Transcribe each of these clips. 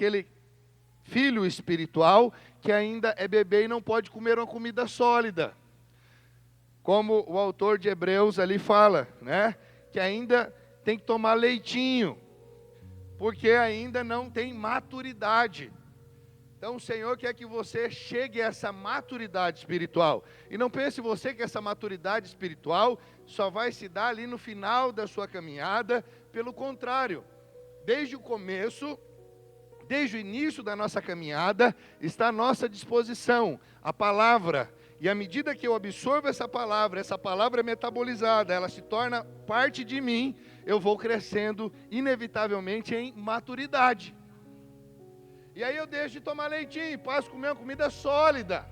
aquele filho espiritual que ainda é bebê e não pode comer uma comida sólida. Como o autor de Hebreus ali fala, né? Que ainda tem que tomar leitinho, porque ainda não tem maturidade. Então o Senhor quer que você chegue a essa maturidade espiritual. E não pense você que essa maturidade espiritual só vai se dar ali no final da sua caminhada. Pelo contrário, desde o começo, desde o início da nossa caminhada, está à nossa disposição a palavra. E à medida que eu absorvo essa palavra é metabolizada, ela se torna parte de mim, eu vou crescendo inevitavelmente em maturidade. E aí eu deixo de tomar leitinho, passo a comer uma comida sólida.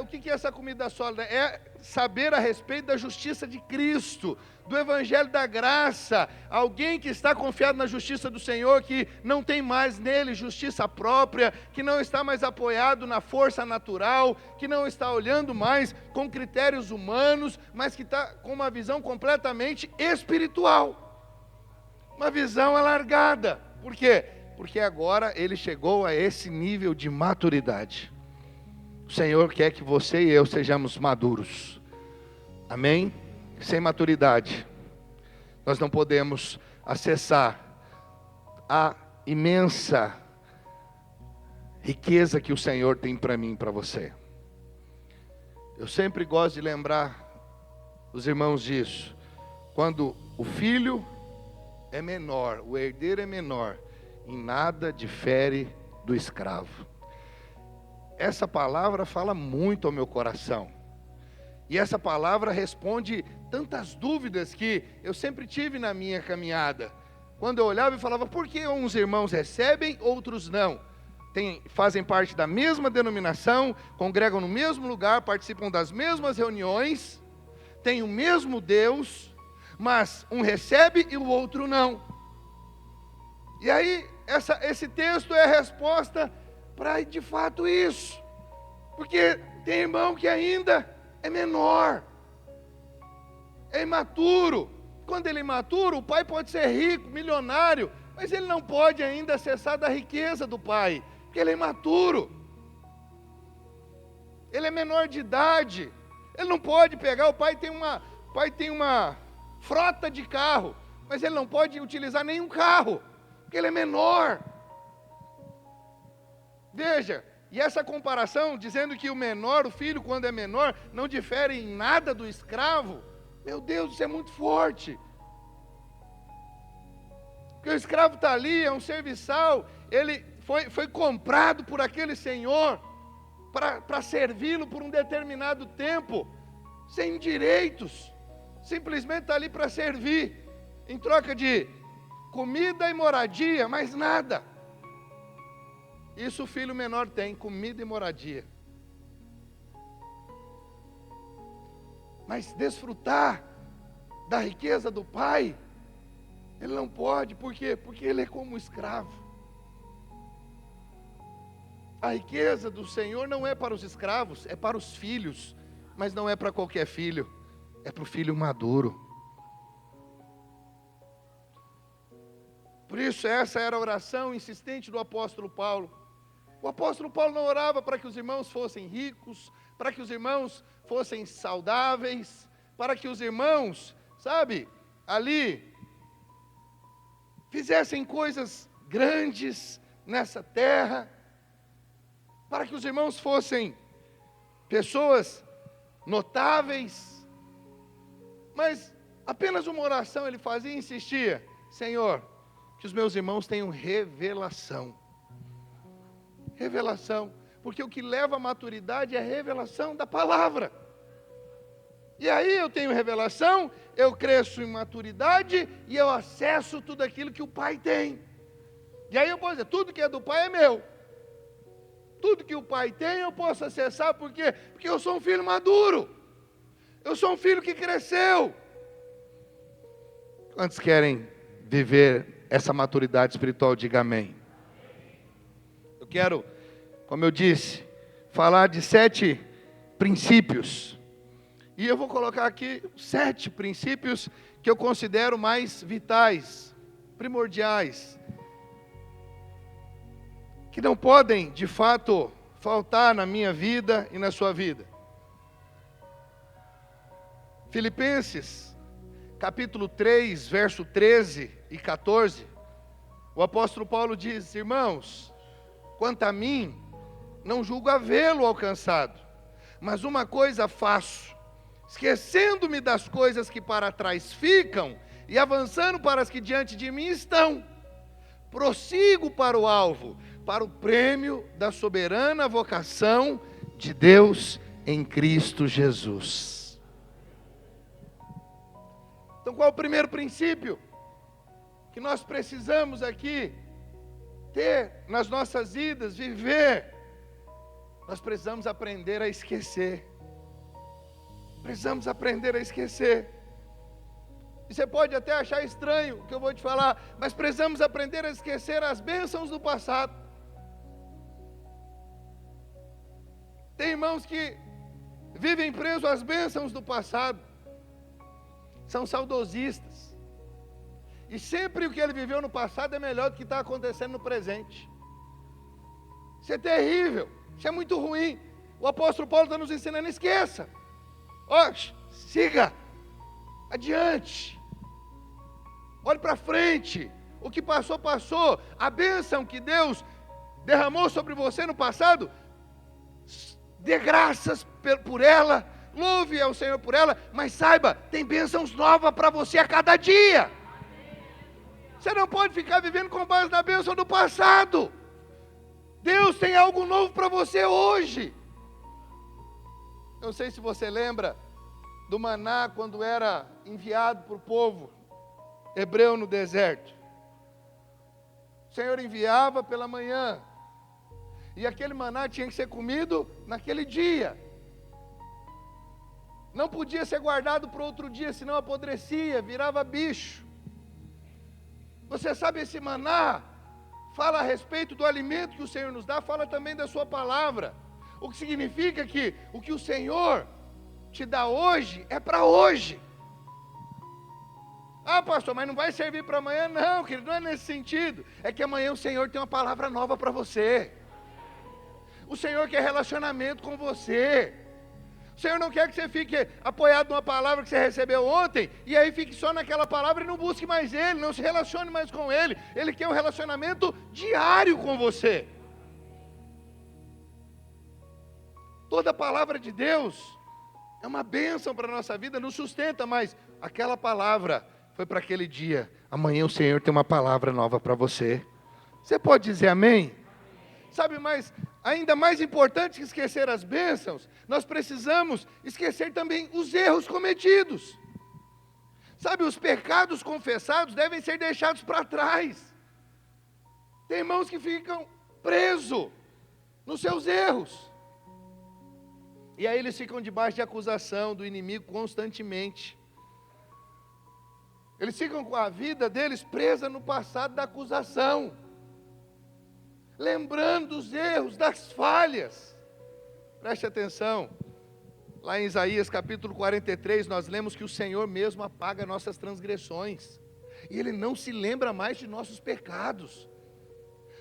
O que é essa comida sólida? É saber a respeito da justiça de Cristo, do Evangelho da graça. Alguém que está confiado na justiça do Senhor, que não tem mais nele justiça própria, que não está mais apoiado na força natural, que não está olhando mais com critérios humanos, mas que está com uma visão completamente espiritual. Uma visão alargada. Por quê? Porque agora ele chegou a esse nível de maturidade. O Senhor quer que você e eu sejamos maduros. Amém? Sem maturidade, nós não podemos acessar a imensa riqueza que o Senhor tem para mim e para você. Eu sempre gosto de lembrar os irmãos disso. Quando o filho é menor, o herdeiro é menor, em nada difere do escravo. Essa palavra fala muito ao meu coração. E essa palavra responde tantas dúvidas que eu sempre tive na minha caminhada. Quando eu olhava e falava, por que uns irmãos recebem, outros não? Fazem parte da mesma denominação, congregam no mesmo lugar, participam das mesmas reuniões, têm o mesmo Deus, mas um recebe e o outro não. E aí, esse texto é a resposta para de fato isso. Porque tem irmão que ainda é menor, é imaturo. Quando ele é imaturo, o pai pode ser rico, milionário, mas ele não pode ainda acessar da riqueza do pai, porque ele é imaturo. Ele é menor de idade, ele não pode pegar, o pai tem uma frota de carro, mas ele não pode utilizar nenhum carro, porque ele é menor. Veja, e essa comparação, dizendo que o filho quando é menor, não difere em nada do escravo, meu Deus, isso é muito forte. Porque o escravo está ali, é um serviçal, ele foi comprado por aquele senhor, para servi-lo por um determinado tempo, sem direitos, simplesmente está ali para servir, em troca de comida e moradia, mais nada. Isso o filho menor tem, comida e moradia. Mas desfrutar da riqueza do pai, ele não pode. Por quê? Porque ele é como um escravo. A riqueza do Senhor não é para os escravos, é para os filhos. Mas não é para qualquer filho, é para o filho maduro. Por isso essa era a oração insistente do apóstolo Paulo. O apóstolo Paulo não orava para que os irmãos fossem ricos, para que os irmãos fossem saudáveis, para que os irmãos, ali, fizessem coisas grandes nessa terra, para que os irmãos fossem pessoas notáveis, mas apenas uma oração ele fazia e insistia: Senhor, que os meus irmãos tenham revelação. Revelação, porque o que leva à maturidade é a revelação da palavra. E aí eu tenho revelação, eu cresço em maturidade e eu acesso tudo aquilo que o pai tem. E aí eu posso dizer, tudo que é do pai é meu. Tudo que o pai tem eu posso acessar, por quê? Porque eu sou um filho maduro. Eu sou um filho que cresceu. Quantos querem viver essa maturidade espiritual? Diga amém. Eu quero, como eu disse, falar de 7 princípios. E eu vou colocar aqui 7 princípios que eu considero mais vitais, primordiais. que não podem, de fato, faltar na minha vida e na sua vida. Filipenses, capítulo 3, verso 13 e 14, o apóstolo Paulo diz: irmãos, quanto a mim, não julgo havê-lo alcançado, mas uma coisa faço, esquecendo-me das coisas que para trás ficam e avançando para as que diante de mim estão, prossigo para o alvo, para o prêmio da soberana vocação de Deus em Cristo Jesus. Então, qual é o primeiro princípio que nós precisamos aqui ter nas nossas vidas, viver? Nós precisamos aprender a esquecer. Precisamos aprender a esquecer. E você pode até achar estranho o que eu vou te falar, mas precisamos aprender a esquecer as bênçãos do passado. Tem irmãos que vivem presos às bênçãos do passado, são saudosistas, e sempre o que ele viveu no passado é melhor do que está acontecendo no presente. Isso é terrível, isso é muito ruim. O apóstolo Paulo está nos ensinando: esqueça, siga adiante, olhe para frente. O que passou, passou. A bênção que Deus derramou sobre você no passado, dê graças por ela, louve ao Senhor por ela, mas saiba, tem bênçãos novas para você a cada dia. Você não pode ficar vivendo com base na bênção do passado. Deus tem algo novo para você hoje. Eu não sei se você lembra do maná quando era enviado para o povo hebreu no deserto. O Senhor enviava pela manhã, e aquele maná tinha que ser comido naquele dia. Não podia ser guardado para outro dia, senão apodrecia, virava bicho. Você sabe, esse maná fala a respeito do alimento que o Senhor nos dá, fala também da sua palavra. O que significa que o que o Senhor te dá hoje é para hoje. Ah, pastor, mas não vai servir para amanhã? Não, querido, não é nesse sentido. É que amanhã o Senhor tem uma palavra nova para você. O Senhor quer relacionamento com você. O Senhor não quer que você fique apoiado numa palavra que você recebeu ontem, e aí fique só naquela palavra e não busque mais Ele, não se relacione mais com Ele. Ele quer um relacionamento diário com você. Toda a palavra de Deus é uma bênção para a nossa vida, nos sustenta, mas aquela palavra foi para aquele dia. Amanhã o Senhor tem uma palavra nova para você. Você pode dizer amém? Sabe, mas ainda mais importante que esquecer as bênçãos, nós precisamos esquecer também os erros cometidos. Sabe, os pecados confessados devem ser deixados para trás. Tem irmãos que ficam presos nos seus erros. E aí eles ficam debaixo de acusação do inimigo constantemente. Eles ficam com a vida deles presa no passado da acusação, lembrando dos erros, das falhas. Preste atenção, lá em Isaías capítulo 43, nós lemos que o Senhor mesmo apaga nossas transgressões, e Ele não se lembra mais de nossos pecados.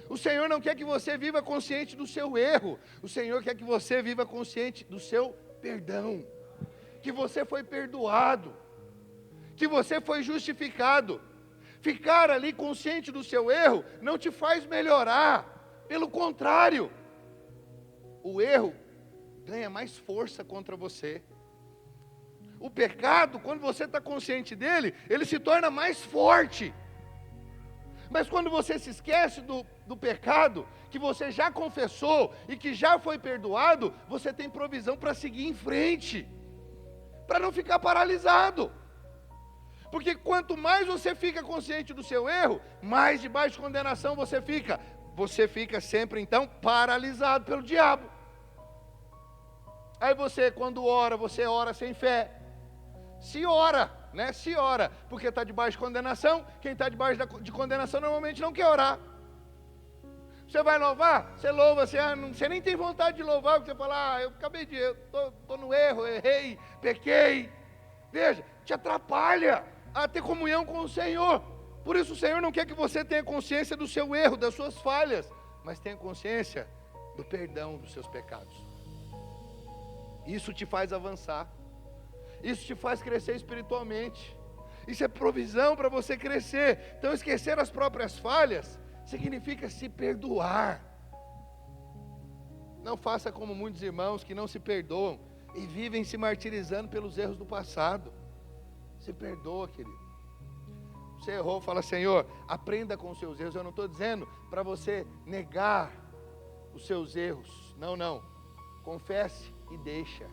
O Senhor não quer que você viva consciente do seu erro, o Senhor quer que você viva consciente do seu perdão, que você foi perdoado, que você foi justificado. Ficar ali consciente do seu erro não te faz melhorar. Pelo contrário, o erro ganha mais força contra você. O pecado, quando você está consciente dele, ele se torna mais forte. Mas quando você se esquece do pecado, que você já confessou e que já foi perdoado, você tem provisão para seguir em frente, para não ficar paralisado. Porque quanto mais você fica consciente do seu erro, mais debaixo de condenação você fica. Você fica sempre, então, paralisado pelo diabo. Aí você, quando ora, você ora sem fé. Se ora, né? Se ora, porque está debaixo de condenação. Quem está debaixo de condenação normalmente não quer orar. Você vai louvar? Você louva, você nem tem vontade de louvar, porque você fala: eu acabei de, eu estou no erro, errei, pequei. Veja, te atrapalha a ter comunhão com o Senhor. Por isso o Senhor não quer que você tenha consciência do seu erro, das suas falhas. mas tenha consciência do perdão dos seus pecados. Isso te faz avançar. Isso te faz crescer espiritualmente. Isso é provisão para você crescer. Então, esquecer as próprias falhas significa se perdoar. Não faça como muitos irmãos que não se perdoam e vivem se martirizando pelos erros do passado. Se perdoa, querido. Você errou, fala: Senhor, aprenda com os seus erros. Eu não estou dizendo para você negar os seus erros. Não, não. Confesse e deixa.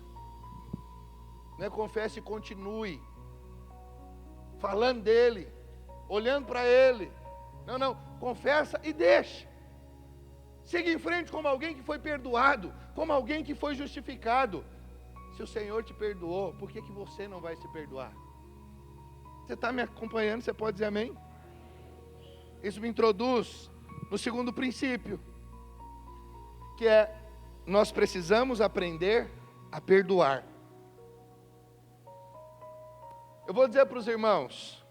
Não é confesse e continue falando dele, olhando para ele. Não, não. Confessa e deixa. Siga em frente como alguém que foi perdoado, como alguém que foi justificado. Se o Senhor te perdoou, por que você não vai se perdoar? Você está me acompanhando? Você pode dizer amém? Isso me introduz no segundo princípio, que é: nós precisamos aprender a perdoar. Eu vou dizer para os irmãos,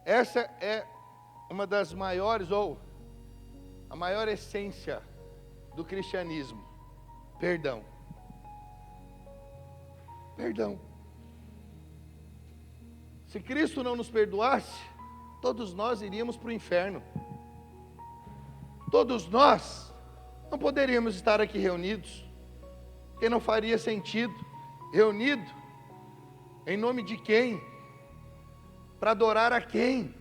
essa é uma das maiores, ou a maior essência do cristianismo: perdão. Perdão. Se Cristo não nos perdoasse, todos nós iríamos para o inferno. Todos nós não poderíamos estar aqui reunidos, porque não faria sentido. Reunido em nome de quem? Para adorar a quem?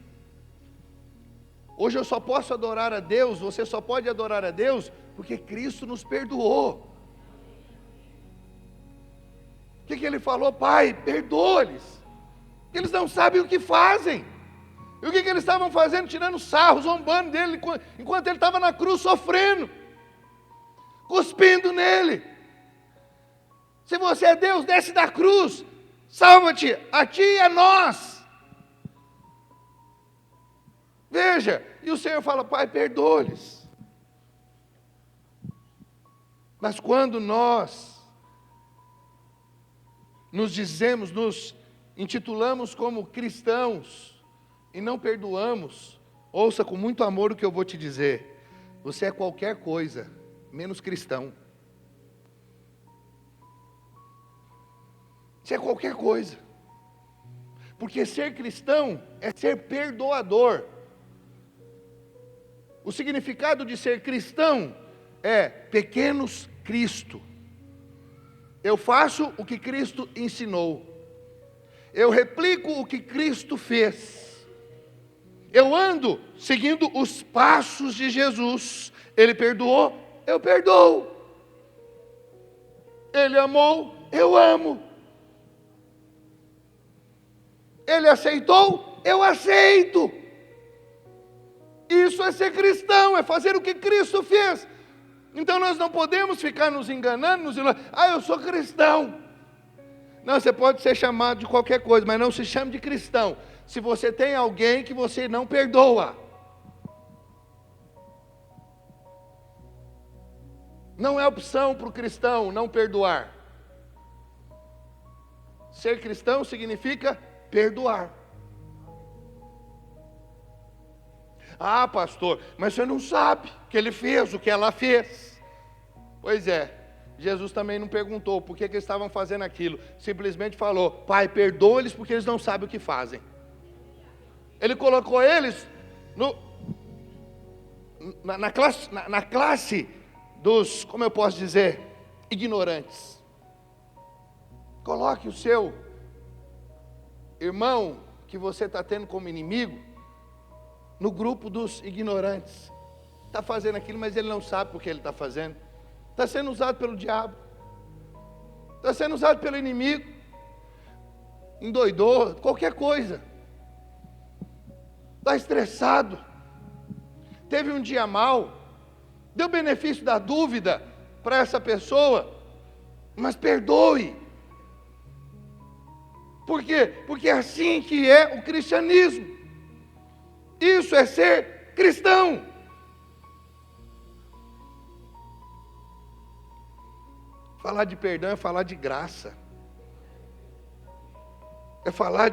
Hoje eu só posso adorar a Deus, você só pode adorar a Deus porque Cristo nos perdoou. O que Ele falou? Pai, perdoa-lhes, eles não sabem o que fazem. E o que eles estavam fazendo? Tirando sarro, zombando dele, enquanto ele estava na cruz sofrendo, cuspindo nele. Se você é Deus, desce da cruz, salva-te, a ti e a nós. Veja, e o Senhor fala: Pai, perdoa-lhes. Mas quando nós nos intitulamos como cristãos e não perdoamos, ouça com muito amor o que eu vou te dizer: você é qualquer coisa menos cristão. Você é qualquer coisa, porque ser cristão é ser perdoador. O significado de ser cristão é pequenos Cristo. Eu faço o que Cristo ensinou, eu replico o que Cristo fez, eu ando seguindo os passos de Jesus. Ele perdoou, eu perdoo. Ele amou, eu amo. Ele aceitou, eu aceito. Isso é ser cristão, é fazer o que Cristo fez. Então nós não podemos ficar nos enganando, nos iludindo. Eu sou cristão. Não, você pode ser chamado de qualquer coisa, mas não se chame de cristão se você tem alguém que você não perdoa. Não é opção para o cristão não perdoar. Ser cristão significa perdoar. Pastor, mas você não sabe o que ele fez, o que ela fez. Pois é, Jesus também não perguntou por que eles estavam fazendo aquilo. Simplesmente falou: Pai, perdoa-lhes porque eles não sabem o que fazem. Ele colocou eles na classe dos, como eu posso dizer, ignorantes. Coloque o seu irmão que você está tendo como inimigo no grupo dos ignorantes. Está fazendo aquilo, mas ele não sabe por que ele está fazendo. Está sendo usado pelo diabo, está sendo usado pelo inimigo, endoidou, qualquer coisa, está estressado, teve um dia mal, deu benefício da dúvida para essa pessoa, mas perdoe. Por quê? Porque é assim que é o cristianismo. Isso é ser cristão. Falar de perdão é falar de graça. É falar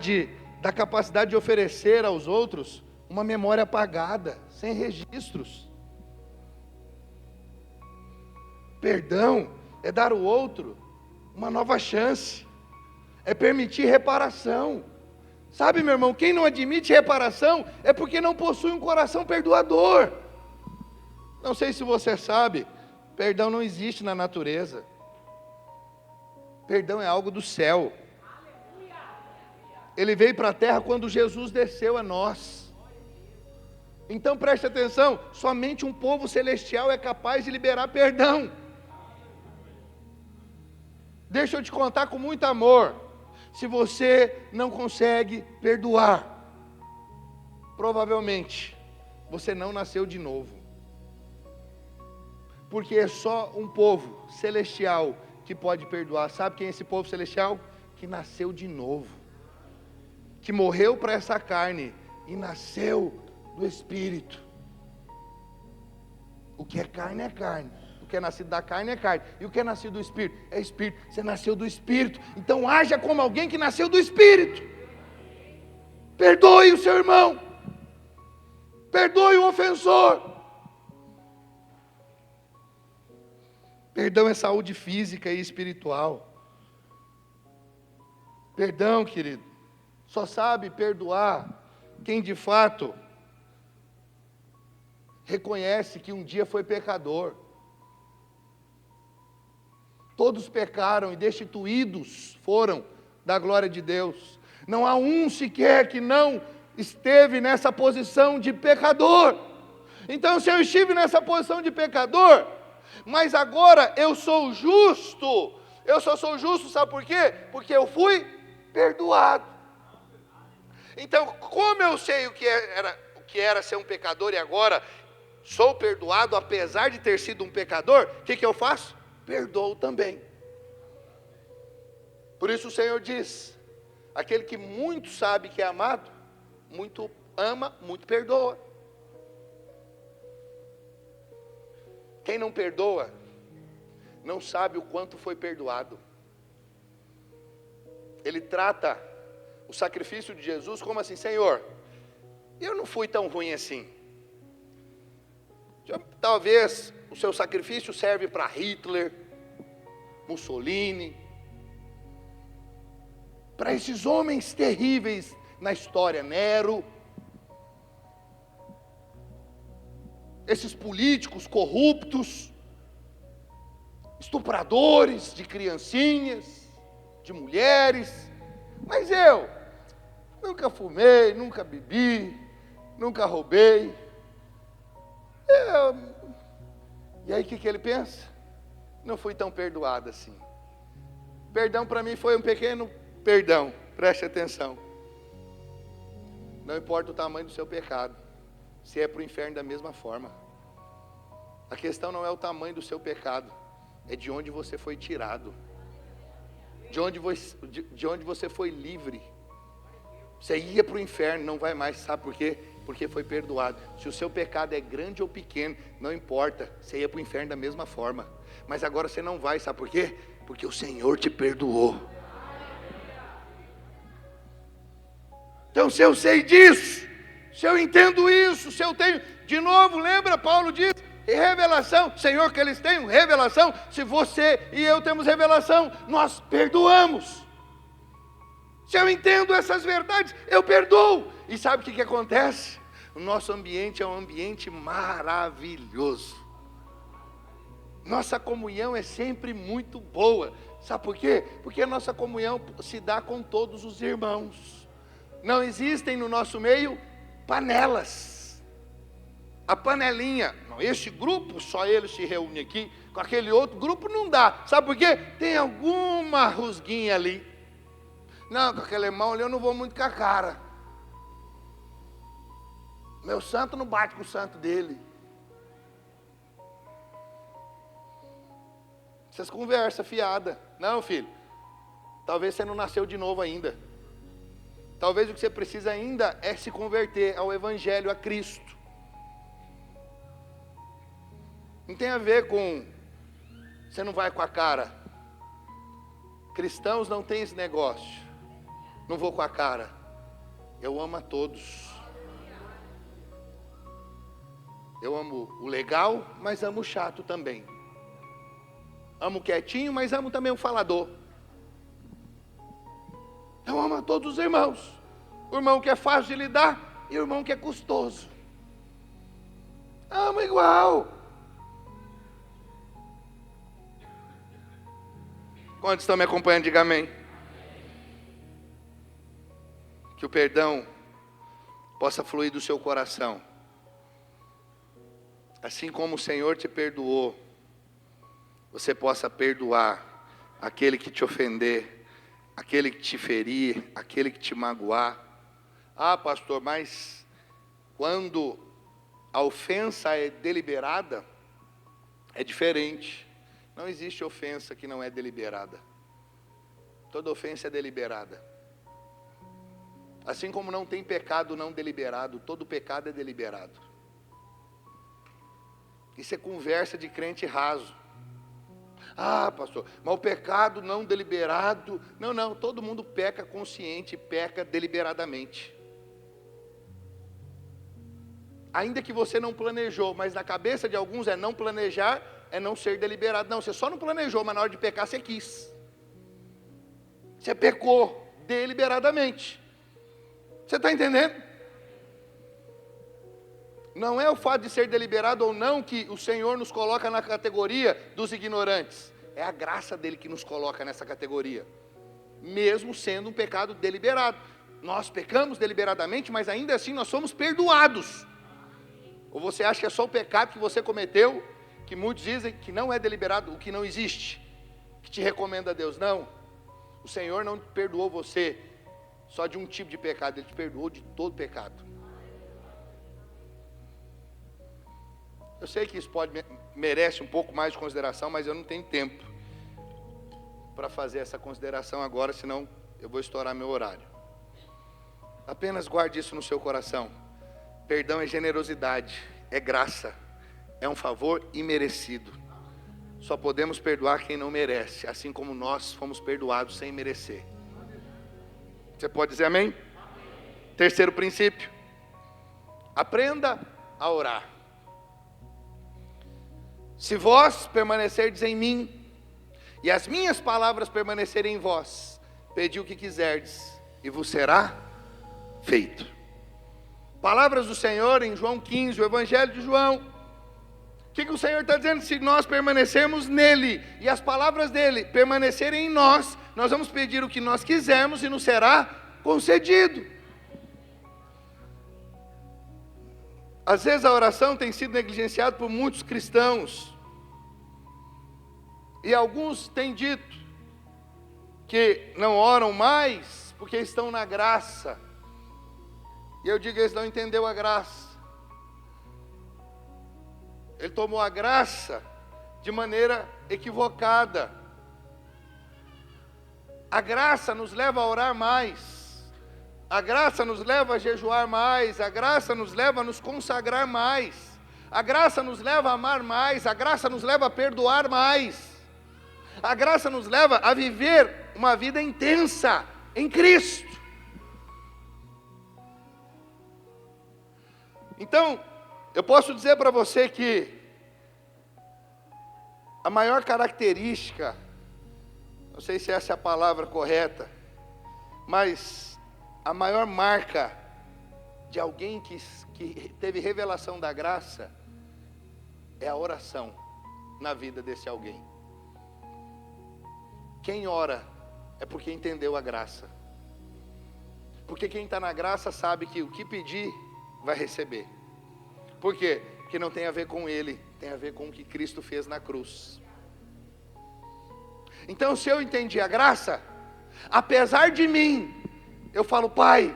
da capacidade de oferecer aos outros uma memória apagada, sem registros. Perdão é dar ao outro uma nova chance, é permitir reparação. Sabe, meu irmão, quem não admite reparação é porque não possui um coração perdoador. Não sei se você sabe, perdão não existe na natureza. Perdão é algo do céu. Ele veio para a terra quando Jesus desceu a nós. Então preste atenção, somente um povo celestial é capaz de liberar perdão. Deixa eu te contar com muito amor. Se você não consegue perdoar, provavelmente você não nasceu de novo. Porque é só um povo celestial que pode perdoar. Sabe quem é esse povo celestial? Que nasceu de novo, que morreu para essa carne e nasceu do Espírito. O que é carne é carne, o que é nascido da carne é carne, e o que é nascido do Espírito é Espírito. Você nasceu do Espírito, então haja como alguém que nasceu do Espírito. Perdoe o seu irmão, perdoe o ofensor. Perdão é saúde física e espiritual. Perdão, querido, só sabe perdoar quem de fato reconhece que um dia foi pecador. Todos pecaram e destituídos foram da glória de Deus. Não há um sequer que não esteve nessa posição de pecador. Então, se eu estive nessa posição de pecador, mas agora eu sou justo, eu só sou justo, sabe por quê? Porque eu fui perdoado. Então, como eu sei o que era ser um pecador e agora sou perdoado, apesar de ter sido um pecador, o que eu faço? Perdoo também. Por isso o Senhor diz: aquele que muito sabe que é amado, muito ama, muito perdoa. Quem não perdoa, não sabe o quanto foi perdoado. Ele trata o sacrifício de Jesus como assim: Senhor, eu não fui tão ruim assim. Talvez o seu sacrifício serve para Hitler, Mussolini, para esses homens terríveis na história, Nero, esses políticos corruptos, estupradores de criancinhas, de mulheres. Mas eu nunca fumei, nunca bebi, nunca roubei. E aí o que ele pensa? Não fui tão perdoado assim. Perdão para mim foi um pequeno perdão. Preste atenção. Não importa o tamanho do seu pecado, se é para o inferno da mesma forma. A questão não é o tamanho do seu pecado, é de onde você foi tirado, de onde você foi livre. Você ia para o inferno, não vai mais, sabe por quê? Porque foi perdoado. Se o seu pecado é grande ou pequeno, não importa, você ia para o inferno da mesma forma. Mas agora você não vai, sabe por quê? Porque o Senhor te perdoou. Então, se eu sei disso, se eu entendo isso, se eu tenho, de novo, lembra, Paulo diz, revelação, Senhor, que eles tenham revelação. Se você e eu temos revelação, nós perdoamos. Se eu entendo essas verdades, eu perdoo. E sabe o que acontece? O nosso ambiente é um ambiente maravilhoso. Nossa comunhão é sempre muito boa. Sabe por quê? Porque a nossa comunhão se dá com todos os irmãos. Não existem no nosso meio panelas. A panelinha, não, este grupo, só ele se reúne aqui, com aquele outro grupo não dá. Sabe por quê? Tem alguma rusguinha ali. Não, com aquele irmão ali eu não vou muito com a cara. Meu santo não bate com o santo dele. Essas conversas fiadas. Não, filho, talvez você não nasceu de novo ainda. Talvez o que você precisa ainda é se converter ao Evangelho, a Cristo. Não tem a ver com você não vai com a cara. Cristãos não têm esse negócio. Não vou com a cara. Eu amo a todos. Eu amo o legal, mas amo o chato também. Amo quietinho, mas amo também o falador. Eu amo a todos os irmãos. O irmão que é fácil de lidar e o irmão que é custoso. Amo igual. Quantos estão me acompanhando? Diga amém. Que o perdão possa fluir do seu coração. Assim como o Senhor te perdoou, você possa perdoar aquele que te ofender, aquele que te ferir, aquele que te magoar. Ah, pastor, mas quando a ofensa é deliberada, é diferente. Não existe ofensa que não é deliberada. Toda ofensa é deliberada. Assim como não tem pecado não deliberado, todo pecado é deliberado. Isso é conversa de crente raso. Ah, pastor, mas o pecado não deliberado... Não, todo mundo peca consciente, peca deliberadamente. Ainda que você não planejou, mas na cabeça de alguns é não planejar, é não ser deliberado. Não, você só não planejou, mas na hora de pecar você quis. Você pecou deliberadamente. Você está entendendo? Não é o fato de ser deliberado ou não que o Senhor nos coloca na categoria dos ignorantes. É a graça dele que nos coloca nessa categoria. Mesmo sendo um pecado deliberado. Nós pecamos deliberadamente, mas ainda assim nós somos perdoados. Ou você acha que é só o pecado que você cometeu, que muitos dizem que não é deliberado, o que não existe, que te recomenda a Deus? Não. O Senhor não perdoou você só de um tipo de pecado, Ele te perdoou de todo pecado. Eu sei que isso merece um pouco mais de consideração, mas eu não tenho tempo para fazer essa consideração agora, senão eu vou estourar meu horário. Apenas guarde isso no seu coração. Perdão é generosidade, é graça, é um favor imerecido. Só podemos perdoar quem não merece, assim como nós fomos perdoados sem merecer. Você pode dizer amém? Terceiro princípio. Aprenda a orar. Se vós permanecerdes em mim, e as minhas palavras permanecerem em vós, pedi o que quiserdes, e vos será feito. Palavras do Senhor em João 15, o Evangelho de João. O que o Senhor está dizendo? Se nós permanecermos nele, e as palavras dele permanecerem em nós, nós vamos pedir o que nós quisermos, e nos será concedido. Às vezes a oração tem sido negligenciada por muitos cristãos. E alguns têm dito que não oram mais porque estão na graça. E eu digo, eles não entenderam a graça. Ele tomou a graça de maneira equivocada. A graça nos leva a orar mais. A graça nos leva a jejuar mais. A graça nos leva a nos consagrar mais. A graça nos leva a amar mais. A graça nos leva a perdoar mais. A graça nos leva a viver uma vida intensa em Cristo. Então, eu posso dizer para você que a maior característica, não sei se essa é a palavra correta, mas a maior marca de alguém que teve revelação da graça é a oração na vida desse alguém. Quem ora é porque entendeu a graça. Porque quem está na graça sabe que o que pedir vai receber. Por quê? Porque não tem a ver com ele, tem a ver com o que Cristo fez na cruz. Então, se eu entendi a graça, apesar de mim, eu falo, Pai,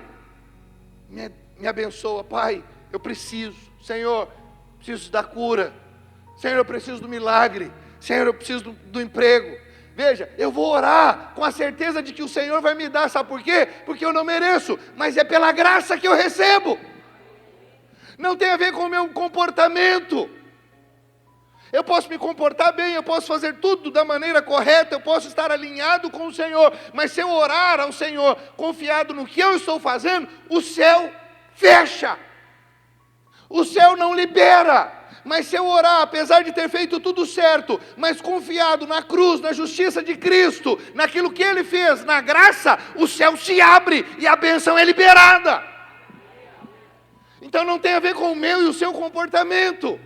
me abençoa, Pai, eu preciso, Senhor, preciso da cura, Senhor, eu preciso do milagre, Senhor, eu preciso do emprego. Veja, eu vou orar com a certeza de que o Senhor vai me dar, sabe por quê? Porque eu não mereço, mas é pela graça que eu recebo. Não tem a ver com o meu comportamento. Eu posso me comportar bem, eu posso fazer tudo da maneira correta, eu posso estar alinhado com o Senhor, mas se eu orar ao Senhor, confiado no que eu estou fazendo, o céu fecha. O céu não libera. Mas se eu orar, apesar de ter feito tudo certo, mas confiado na cruz, na justiça de Cristo, naquilo que Ele fez, na graça, o céu se abre e a bênção é liberada. Então não tem a ver com o meu e o seu comportamento.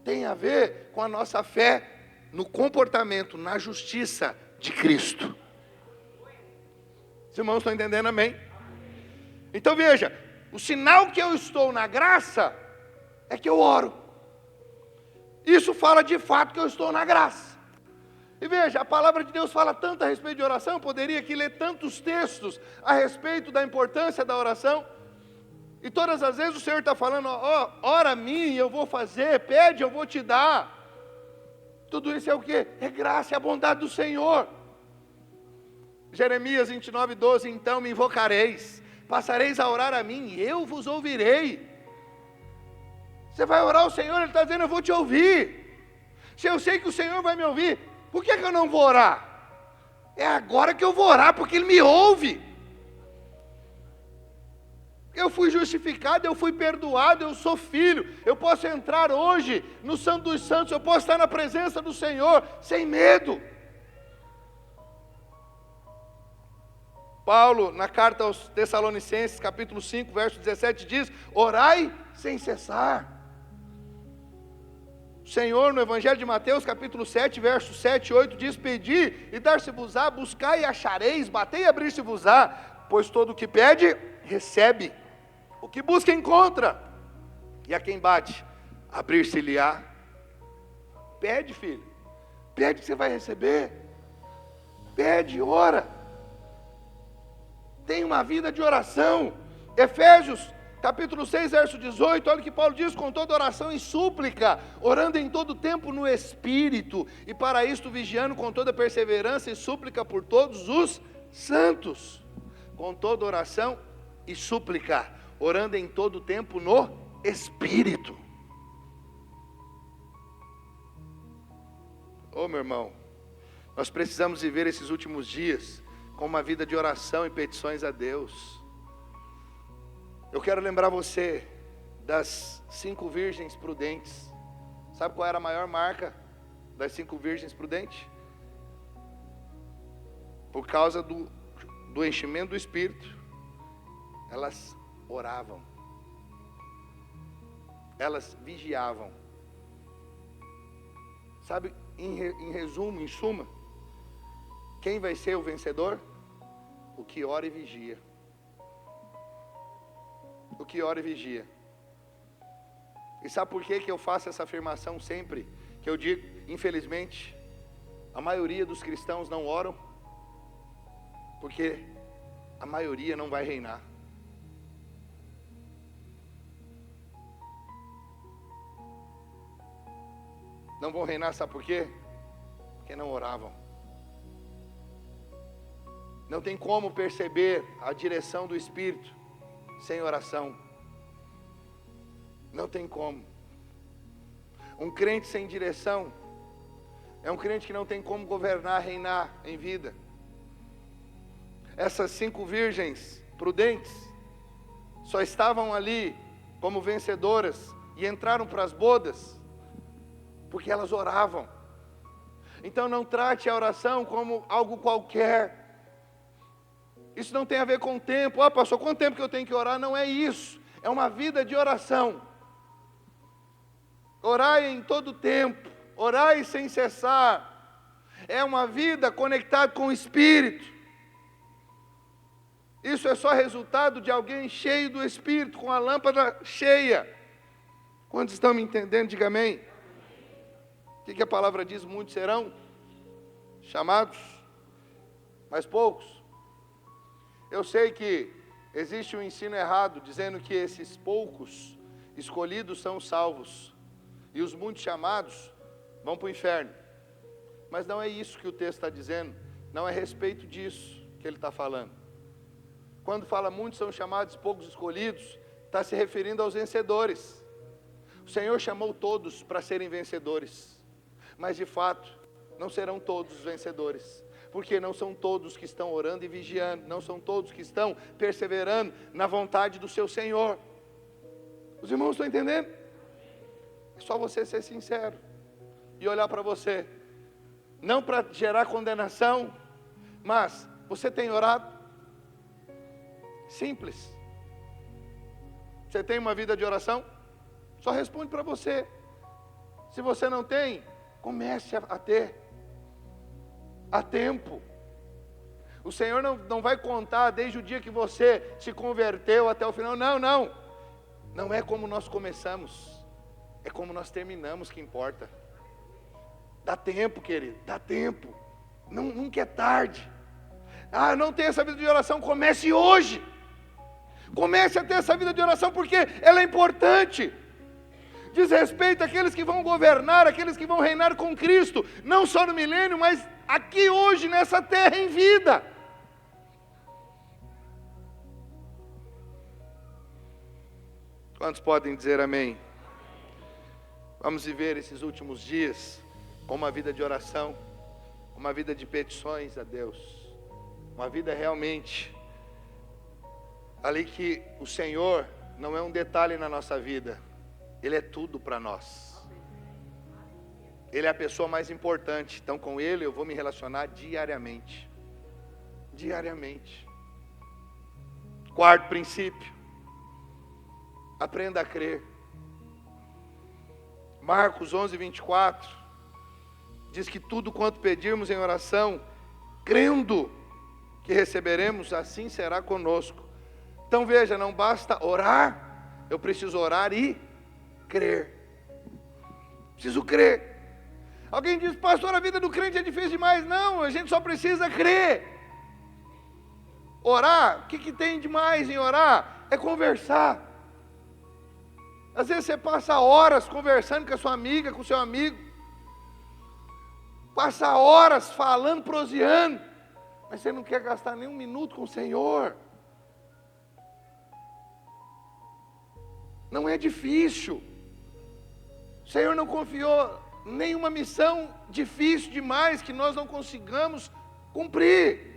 Tem a ver com a nossa fé no comportamento, na justiça de Cristo. Os irmãos estão entendendo, amém? Então veja, o sinal que eu estou na graça é que eu oro. Isso fala de fato que eu estou na graça. E veja, a palavra de Deus fala tanto a respeito de oração, eu poderia aqui ler tantos textos a respeito da importância da oração. E todas as vezes o Senhor está falando, ó, ora a mim, eu vou fazer, pede, eu vou te dar. Tudo isso é o quê? É graça, é a bondade do Senhor. Jeremias 29:12, então me invocareis, passareis a orar a mim, e eu vos ouvirei. Você vai orar ao Senhor, Ele está dizendo, eu vou te ouvir. Se eu sei que o Senhor vai me ouvir, por que eu não vou orar? É agora que eu vou orar, porque Ele me ouve. Eu fui justificado, eu fui perdoado, eu sou filho. Eu posso entrar hoje no Santo dos Santos, eu posso estar na presença do Senhor, sem medo. Paulo, na carta aos Tessalonicenses, capítulo 5, verso 17, diz, orai sem cessar. O Senhor, no Evangelho de Mateus, capítulo 7, verso 7 e 8, diz, pedi e dar-se-vos-á, buscai e achareis, batei e abrir-se-vos-á, pois todo o que pede, recebe. O que busca, encontra. E a quem bate, abrir-se-lhe-á. Pede, filho. Pede que você vai receber. Pede, ora. Tem uma vida de oração. Efésios, capítulo 6, verso 18, olha o que Paulo diz, com toda oração e súplica, orando em todo tempo no Espírito, e para isto vigiando com toda perseverança e súplica por todos os santos. Com toda oração e súplica, orando em todo tempo no Espírito. Ô meu irmão, nós precisamos viver esses últimos dias com uma vida de oração e petições a Deus. Eu quero lembrar você das 5 virgens prudentes. Sabe qual era a maior marca das 5 virgens prudentes? Por causa do enchimento do Espírito, elas oravam, elas vigiavam. Sabe, em resumo, em suma, quem vai ser o vencedor? O que ora e vigia. O que ora e vigia. E sabe por que eu faço essa afirmação sempre? Que eu digo, infelizmente, a maioria dos cristãos não oram, porque a maioria não vai reinar. Não vão reinar, sabe por quê? Porque não oravam. Não tem como perceber a direção do Espírito sem oração. Não tem como. Um crente sem direção é um crente que não tem como governar, reinar em vida. Essas 5 virgens prudentes só estavam ali como vencedoras e entraram para as bodas porque elas oravam. Então não trate a oração como algo qualquer. Isso não tem a ver com o tempo. Ah, pastor, quanto tempo que eu tenho que orar? Não é isso. É uma vida de oração. Orai em todo tempo. Orai sem cessar. É uma vida conectada com o Espírito. Isso é só resultado de alguém cheio do Espírito, com a lâmpada cheia. Quantos estão me entendendo? Diga amém. O que a palavra diz? Muitos serão chamados, mas poucos. Eu sei que existe um ensino errado, dizendo que esses poucos escolhidos são salvos, e os muitos chamados vão para o inferno. Mas não é isso que o texto está dizendo, não é a respeito disso que ele está falando. Quando fala muitos são chamados, poucos escolhidos, está se referindo aos vencedores. O Senhor chamou todos para serem vencedores, mas de fato, não serão todos os vencedores. Porque não são todos que estão orando e vigiando, não são todos que estão perseverando na vontade do seu Senhor. Os irmãos estão entendendo? só você ser sincero e olhar para você. Não para gerar condenação, mas você tem orado? Simples. Você tem uma vida de oração? Só responde para você. Se você não tem, comece a ter. Há tempo. O Senhor não vai contar desde o dia que você se converteu até o final. Não, não. Não é como nós começamos. É como nós terminamos que importa. Dá tempo, querido. Dá tempo. Nunca é tarde. Ah, não tem essa vida de oração. Comece hoje. Comece a ter essa vida de oração porque ela é importante. Diz respeito àqueles que vão governar, àqueles que vão reinar com Cristo. Não só no milênio, mas aqui hoje, nessa terra em vida. Quantos podem dizer amém? Vamos viver esses últimos dias com uma vida de oração, uma vida de petições a Deus, uma vida realmente ali que o Senhor não é um detalhe na nossa vida, Ele é tudo para nós. Ele é a pessoa mais importante, então com Ele eu vou me relacionar diariamente. Diariamente. Quarto princípio, aprenda a crer. Marcos 11:24 diz que tudo quanto pedirmos em oração, crendo que receberemos, assim será conosco. Então veja, não basta orar, eu preciso orar e crer. Preciso crer. Alguém diz, pastor, a vida do crente é difícil demais. Não, a gente só precisa crer. Orar, o que tem de mais em orar? É conversar. Às vezes você passa horas conversando com a sua amiga, com o seu amigo. Passa horas falando, proseando. Mas você não quer gastar nem um minuto com o Senhor. Não é difícil. O Senhor não confiou nenhuma missão difícil demais que nós não consigamos cumprir.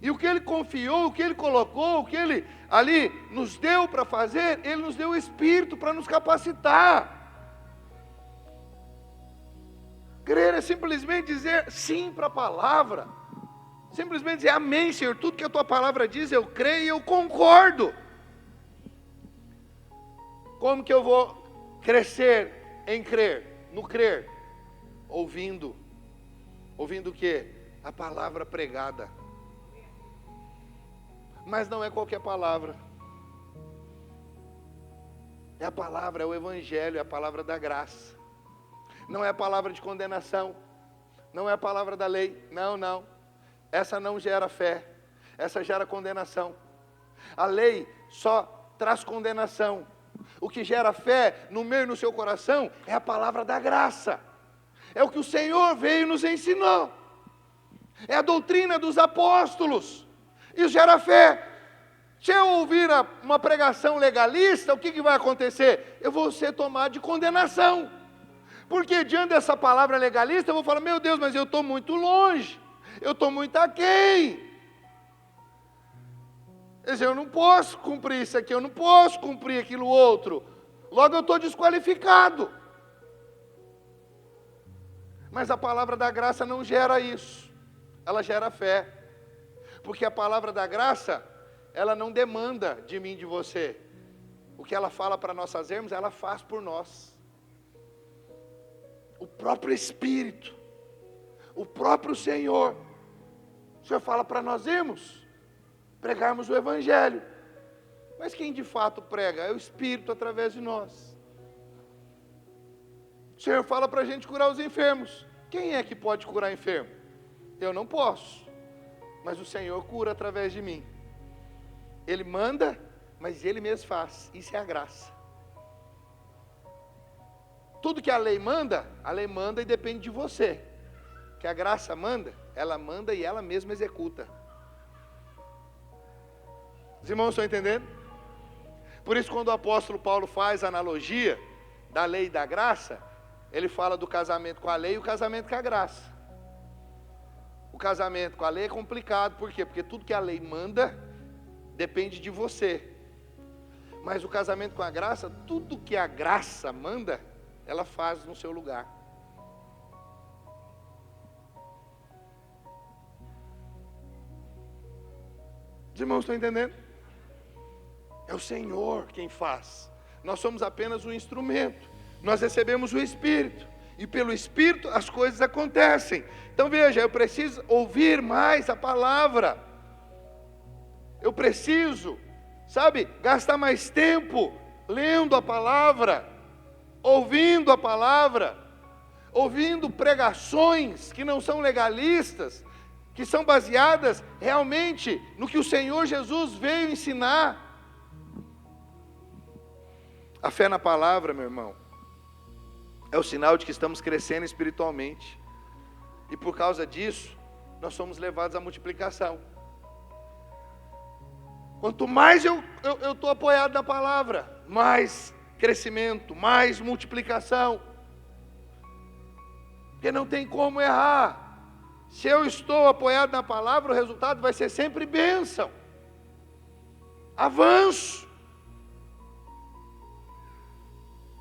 E o que Ele confiou, o que Ele colocou, o que Ele ali nos deu para fazer, Ele nos deu o Espírito para nos capacitar. Crer é simplesmente dizer sim para a palavra. Simplesmente dizer amém, Senhor. Tudo que a Tua palavra diz, eu creio e eu concordo. Como que eu vou crescer em crer? No crer. Ouvindo. Ouvindo o quê? A palavra pregada. Mas não é qualquer palavra. É a palavra, é o Evangelho, é a palavra da graça. Não é a palavra de condenação. Não é a palavra da lei. Não, não. Essa não gera fé. Essa gera condenação. A lei só traz condenação. O que gera fé no meu e no seu coração é a palavra da graça. É o que o Senhor veio e nos ensinou. É a doutrina dos apóstolos. Isso gera fé. Se eu ouvir uma pregação legalista, o que vai acontecer? Eu vou ser tomado de condenação. Porque diante dessa palavra legalista, eu vou falar, meu Deus, mas eu estou muito longe. Eu estou muito aquém. Quer dizer, eu não posso cumprir isso aqui, eu não posso cumprir aquilo outro. Logo eu estou desqualificado. Mas a palavra da graça não gera isso. Ela gera fé. Porque a palavra da graça, ela não demanda de mim, de você. O que ela fala para nós fazermos, ela faz por nós. O próprio Espírito, o próprio Senhor. O Senhor fala para nós irmos, pregarmos o Evangelho. Mas quem de fato prega? É o Espírito através de nós. O Senhor fala para a gente curar os enfermos. Quem é que pode curar enfermo? Eu não posso. Mas o Senhor cura através de mim. Ele manda, mas Ele mesmo faz. Isso é a graça. Tudo que a lei manda e depende de você. Que a graça manda, ela manda e ela mesma executa. Os irmãos estão entendendo? Por isso quando o apóstolo Paulo faz a analogia da lei e da graça, ele fala do casamento com a lei e o casamento com a graça. O casamento com a lei é complicado, por quê? Porque tudo que a lei manda depende de você. Mas o casamento com a graça, tudo que a graça manda, ela faz no seu lugar. Os irmãos estão entendendo? É o Senhor quem faz. Nós somos apenas um instrumento. Nós recebemos o Espírito. E pelo Espírito as coisas acontecem. Então veja, eu preciso ouvir mais a palavra. Eu preciso, sabe, gastar mais tempo lendo a palavra, ouvindo a palavra, ouvindo pregações que não são legalistas, que são baseadas realmente no que o Senhor Jesus veio ensinar. A fé na palavra, meu irmão, é o sinal de que estamos crescendo espiritualmente. E por causa disso, nós somos levados à multiplicação. Quanto mais eu estou apoiado na palavra, mais crescimento, mais multiplicação. Porque não tem como errar. Se eu estou apoiado na palavra, o resultado vai ser sempre bênção, avanço.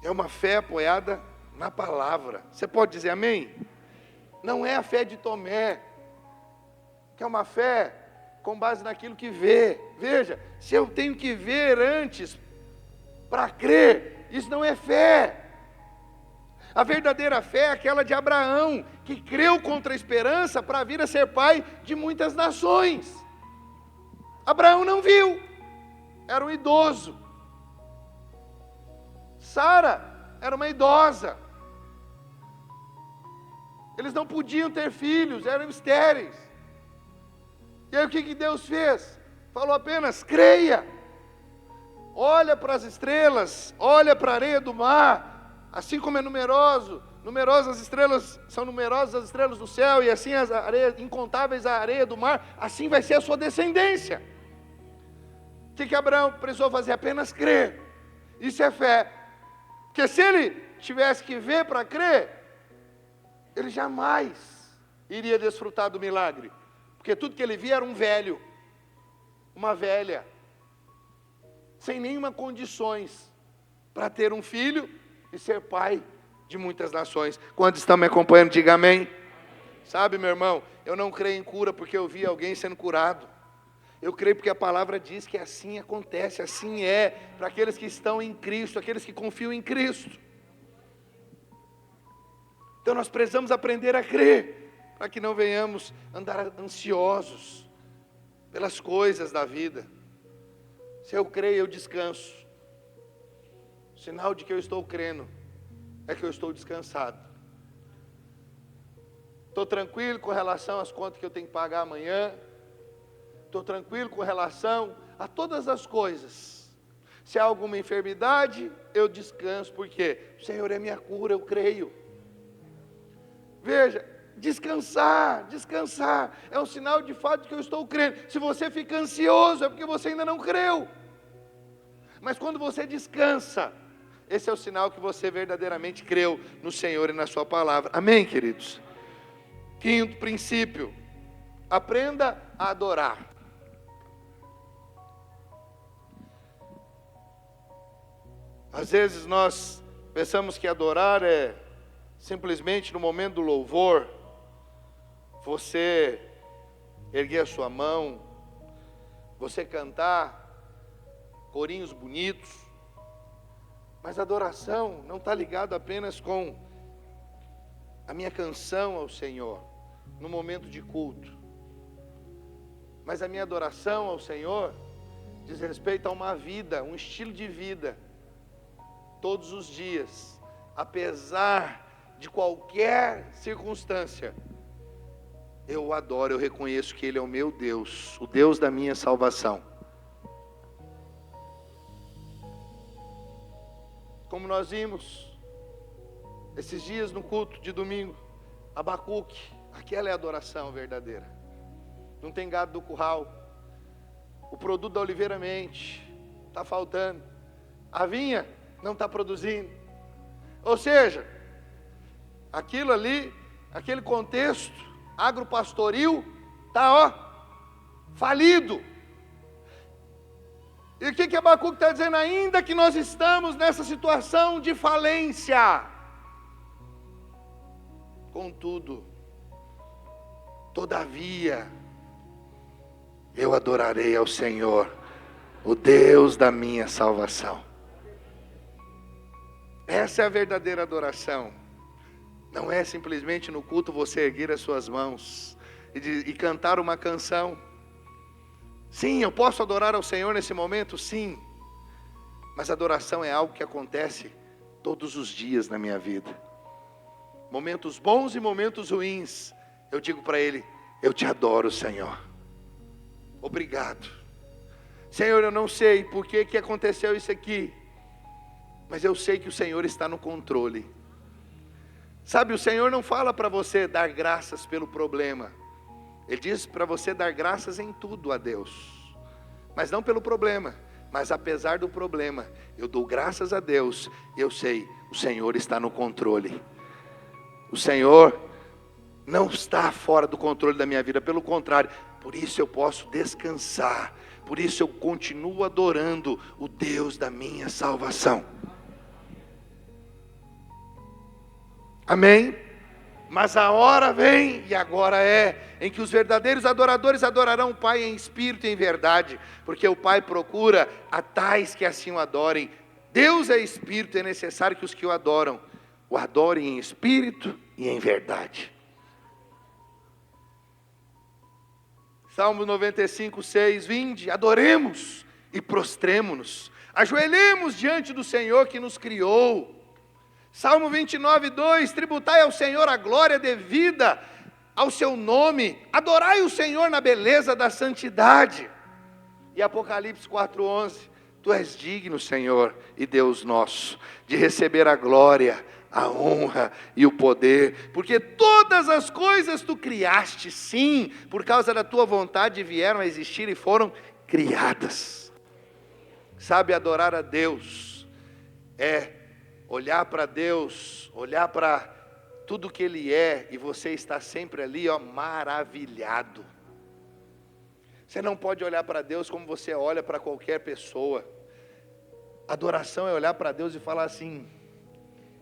É uma fé apoiada na palavra. Você pode dizer amém? Não é a fé de Tomé, que é uma fé com base naquilo que vê. Veja, se eu tenho que ver antes para crer, isso não é fé. A verdadeira fé é aquela de Abraão, que creu contra a esperança para vir a ser pai de muitas nações. Abraão não viu, era um idoso. Sara era uma idosa. Eles não podiam ter filhos, eram estéreis. E aí o que Deus fez? Falou apenas, creia. Olha para as estrelas, olha para a areia do mar. Assim como é numerosas as estrelas, são numerosas as estrelas do céu, e assim as areias, incontáveis a areia do mar, assim vai ser a sua descendência. O que Abraão precisou fazer? Apenas crer. Isso é fé. Porque se ele tivesse que ver para crer, ele jamais iria desfrutar do milagre. Porque tudo que ele via era um velho, uma velha, sem nenhuma condições para ter um filho e ser pai de muitas nações. Quantos estão me acompanhando? Diga amém. Sabe, meu irmão, eu não creio em cura porque eu vi alguém sendo curado. Eu creio porque a palavra diz que assim acontece, assim é, para aqueles que estão em Cristo, aqueles que confiam em Cristo. Então nós precisamos aprender a crer, para que não venhamos andar ansiosos pelas coisas da vida. Se eu creio, eu descanso. O sinal de que eu estou crendo é que eu estou descansado. Estou tranquilo com relação às contas que eu tenho que pagar amanhã. Estou tranquilo com relação a todas as coisas. Se há alguma enfermidade, eu descanso, porque o Senhor é minha cura, eu creio. Veja, descansar é um sinal de fato que eu estou crendo. Se você fica ansioso, é porque você ainda não creu. Mas quando você descansa, esse é o sinal que você verdadeiramente creu no Senhor e na sua palavra. Amém, queridos? Quinto princípio, aprenda a adorar. Às vezes nós pensamos que adorar é simplesmente no momento do louvor, você erguer a sua mão, você cantar corinhos bonitos, mas a adoração não está ligada apenas com a minha canção ao Senhor, no momento de culto, mas a minha adoração ao Senhor diz respeito a uma vida, um estilo de vida, todos os dias, apesar de qualquer circunstância, eu o adoro, eu reconheço que Ele é o meu Deus, o Deus da minha salvação. Como nós vimos esses dias no culto de domingo, Abacuque, aquela é a adoração verdadeira. Não tem gado do curral, o produto da oliveira mente, está faltando, a vinha não está produzindo, ou seja, aquilo ali, aquele contexto agropastoril está falido. E o que Abacuque está dizendo? Ainda que nós estamos nessa situação de falência, Contudo, todavia, eu adorarei ao Senhor, o Deus da minha salvação. Essa é a verdadeira adoração. Não é simplesmente no culto você erguer as suas mãos e cantar uma canção. Sim, eu posso adorar ao Senhor nesse momento, sim. Mas adoração é algo que acontece todos os dias na minha vida. Momentos bons e momentos ruins, eu digo para Ele, eu te adoro, Senhor. Obrigado. Senhor, eu não sei por que aconteceu isso aqui, mas eu sei que o Senhor está no controle. Sabe, o Senhor não fala para você dar graças pelo problema. Ele diz para você dar graças em tudo a Deus. Mas não pelo problema, mas apesar do problema, eu dou graças a Deus. Eu sei, o Senhor está no controle. O Senhor não está fora do controle da minha vida, pelo contrário. Por isso eu posso descansar. Por isso eu continuo adorando o Deus da minha salvação. Amém? Mas a hora vem, e agora é, em que os verdadeiros adoradores adorarão o Pai em espírito e em verdade, porque o Pai procura a tais que assim o adorem. Deus é espírito, e é necessário que os que o adoram, o adorem em espírito e em verdade. Salmo 95, 6, vinde, adoremos e prostremo-nos, ajoelhemos diante do Senhor que nos criou. Salmo 29, 2, tributai ao Senhor a glória devida ao seu nome, adorai o Senhor na beleza da santidade. E Apocalipse 4, 11, tu és digno, Senhor e Deus nosso, de receber a glória, a honra e o poder, porque todas as coisas tu criaste, sim, por causa da tua vontade vieram a existir e foram criadas. Sabe, adorar a Deus é olhar para Deus, olhar para tudo que Ele é, e você está sempre ali, maravilhado. Você não pode olhar para Deus como você olha para qualquer pessoa. Adoração é olhar para Deus e falar assim,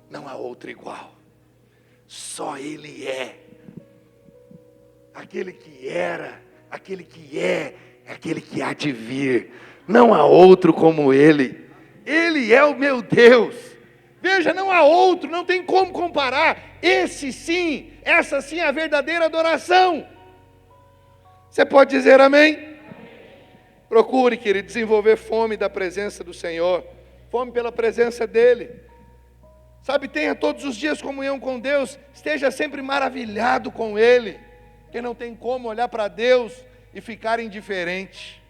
não há outro igual, só Ele é, aquele que era, aquele que é, aquele que há de vir, não há outro como Ele, Ele é o meu Deus. Veja, não há outro, não tem como comparar. Esse sim, essa sim é a verdadeira adoração. Você pode dizer amém? Procure, querido, desenvolver fome da presença do Senhor, fome pela presença dEle. Sabe, tenha todos os dias comunhão com Deus, esteja sempre maravilhado com Ele, porque não tem como olhar para Deus e ficar indiferente.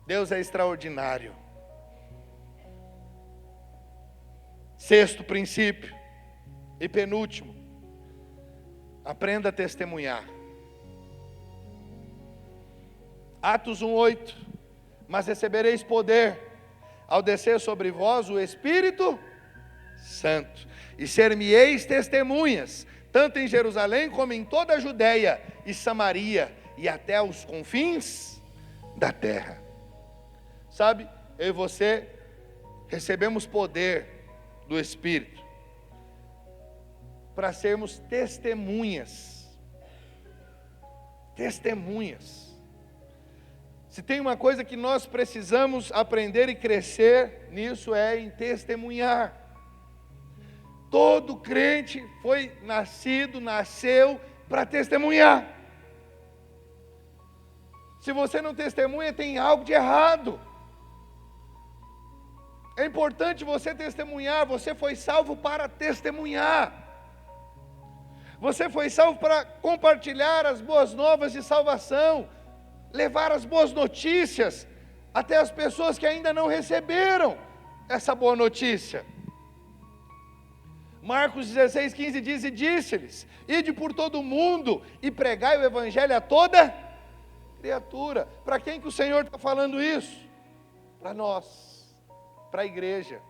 Deus é extraordinário. Sexto princípio e penúltimo, aprenda a testemunhar. Atos 1:8, mas recebereis poder ao descer sobre vós o Espírito Santo, e ser-me-eis testemunhas, tanto em Jerusalém como em toda a Judeia e Samaria, e até os confins da terra. Sabe, eu e você recebemos poder do Espírito para sermos testemunhas. Testemunhas. Se tem uma coisa que nós precisamos aprender e crescer nisso, é em testemunhar. Todo crente nasceu para testemunhar. Se você não testemunha, tem algo de errado. É importante você testemunhar, você foi salvo para testemunhar. Você foi salvo para compartilhar as boas novas de salvação, levar as boas notícias até as pessoas que ainda não receberam essa boa notícia. Marcos 16:15 diz, e disse-lhes, ide por todo o mundo e pregai o evangelho a toda criatura. Para quem que o Senhor está falando isso? Para nós. Para a igreja,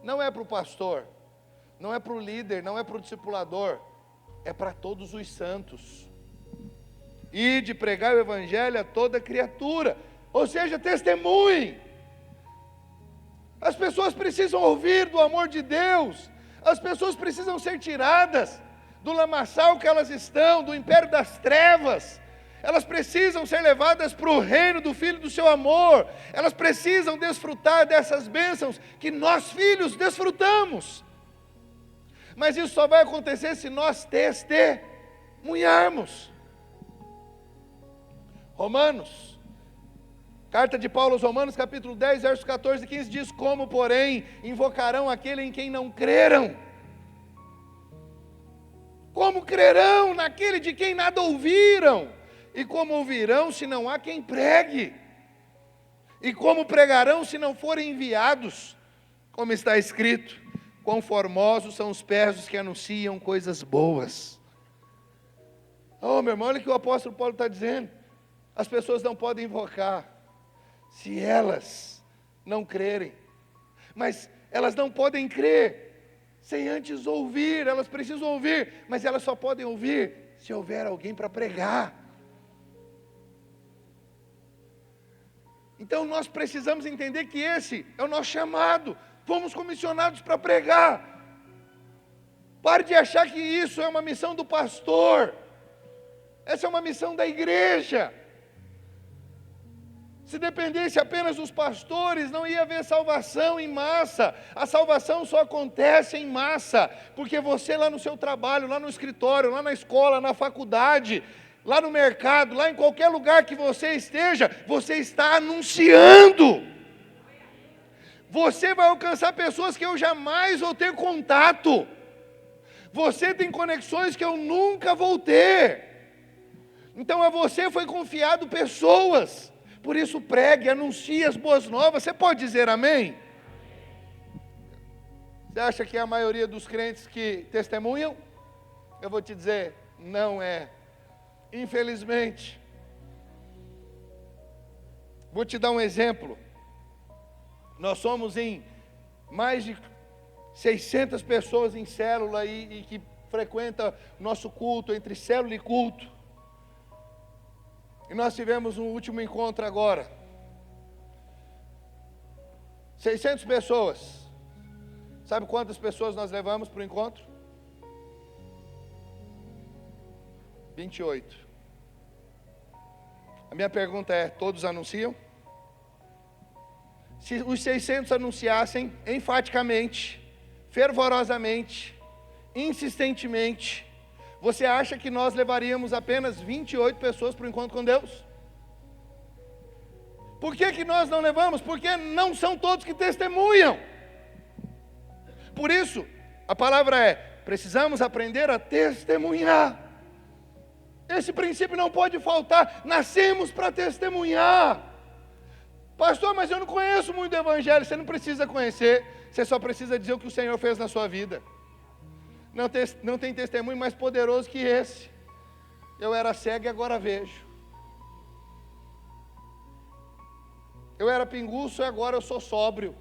não é para o pastor, não é para o líder, não é para o discipulador, é para todos os santos. E de pregar o evangelho a toda criatura, ou seja, testemunhe. As pessoas precisam ouvir do amor de Deus, as pessoas precisam ser tiradas do lamaçal que elas estão, do império das trevas. Elas precisam ser levadas para o reino do Filho do seu amor. Elas precisam desfrutar dessas bênçãos que nós, filhos, desfrutamos. Mas isso só vai acontecer se nós testemunharmos. Romanos, carta de Paulo aos Romanos, capítulo 10, versos 14 e 15, diz: como, porém, invocarão aquele em quem não creram? Como crerão naquele de quem nada ouviram? E como ouvirão se não há quem pregue? E como pregarão se não forem enviados? Como está escrito: quão formosos são os pés dos que anunciam coisas boas. Oh, meu irmão, olha o que o apóstolo Paulo está dizendo. As pessoas não podem invocar se elas não crerem. Mas elas não podem crer sem antes ouvir. Elas precisam ouvir, mas elas só podem ouvir se houver alguém para pregar. Então nós precisamos entender que esse é o nosso chamado. Fomos comissionados para pregar. Pare de achar que isso é uma missão do pastor. Essa é uma missão da igreja. Se dependesse apenas dos pastores, não ia haver salvação em massa. A salvação só acontece em massa, porque você lá no seu trabalho, lá no escritório, lá na escola, na faculdade, lá no mercado, lá em qualquer lugar que você esteja, você está anunciando. Você vai alcançar pessoas que eu jamais vou ter contato. Você tem conexões que eu nunca vou ter. Então a você foi confiado pessoas. Por isso pregue, anuncie as boas novas. Você pode dizer amém? Você acha que é a maioria dos crentes que testemunham? Eu vou te dizer, não é. Infelizmente. Vou te dar um exemplo. Nós somos em mais de 600 pessoas em célula e que frequentam nosso culto, entre célula e culto. E nós tivemos um último encontro agora. 600 pessoas. Sabe quantas pessoas nós levamos para o encontro? 28. A minha pergunta é: todos anunciam? Se os 600 anunciassem enfaticamente, fervorosamente, insistentemente, você acha que nós levaríamos apenas 28 pessoas para o encontro com Deus? Por que nós não levamos? Porque não são todos que testemunham. Por isso, a palavra é: precisamos aprender a testemunhar. Esse princípio não pode faltar. Nascemos para testemunhar. Pastor, mas eu não conheço muito o evangelho. Você não precisa conhecer, você só precisa dizer o que o Senhor fez na sua vida. Não tem testemunho mais poderoso que esse. Eu era cego e agora vejo. Eu era pinguço e agora eu sou sóbrio.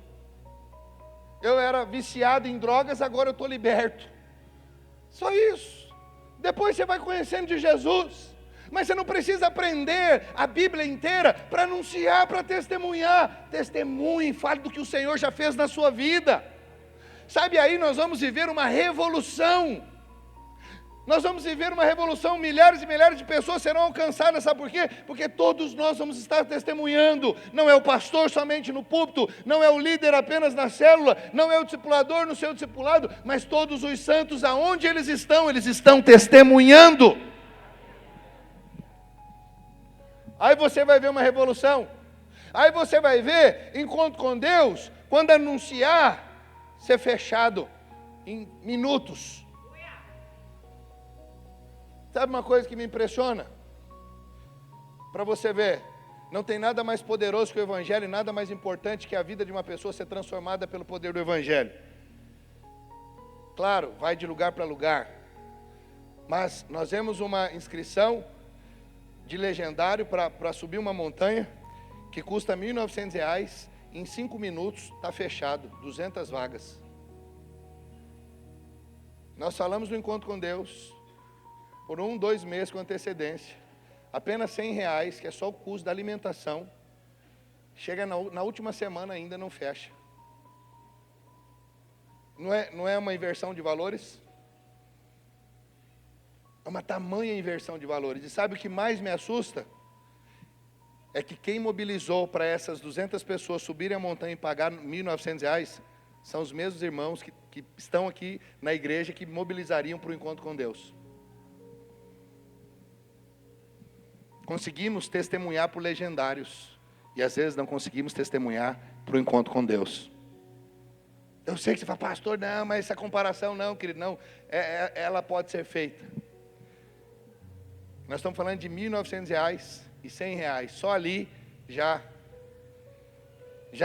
Eu era viciado em drogas, agora eu estou liberto. Só isso. Depois você vai conhecendo de Jesus. Mas você não precisa aprender a Bíblia inteira para anunciar, para testemunhar. Testemunhe, fale do que o Senhor já fez na sua vida. Sabe, aí nós vamos viver uma revolução. Nós vamos viver uma revolução, milhares e milhares de pessoas serão alcançadas, sabe por quê? Porque todos nós vamos estar testemunhando. Não é o pastor somente no púlpito, não é o líder apenas na célula, não é o discipulador no seu discipulado, mas todos os santos, aonde eles estão testemunhando. Aí você vai ver uma revolução. Aí você vai ver encontro com Deus, quando anunciar, ser fechado em minutos. Sabe uma coisa que me impressiona? Para você ver, não tem nada mais poderoso que o Evangelho, nada mais importante que a vida de uma pessoa ser transformada pelo poder do Evangelho. Claro, vai de lugar para lugar, mas nós vemos uma inscrição de legendário para subir uma montanha, que custa R$ 1.900, em 5 minutos está fechado, 200 vagas. Nós falamos do encontro com Deus, por 1, 2 meses com antecedência, apenas R$100, que é só o custo da alimentação, chega na última semana ainda não fecha. Não é uma inversão de valores? É uma tamanha inversão de valores. E sabe o que mais me assusta? É que quem mobilizou para essas 200 pessoas subirem a montanha e pagar R$ 1.900 são os mesmos irmãos que estão aqui na igreja que mobilizariam para o encontro com Deus. Conseguimos testemunhar por legendários e às vezes não conseguimos testemunhar para o encontro com Deus. Eu sei que você fala, pastor, não, mas essa comparação não, querido, não, ela pode ser feita. Nós estamos falando de R$ 1.900 e R$ 100, só ali já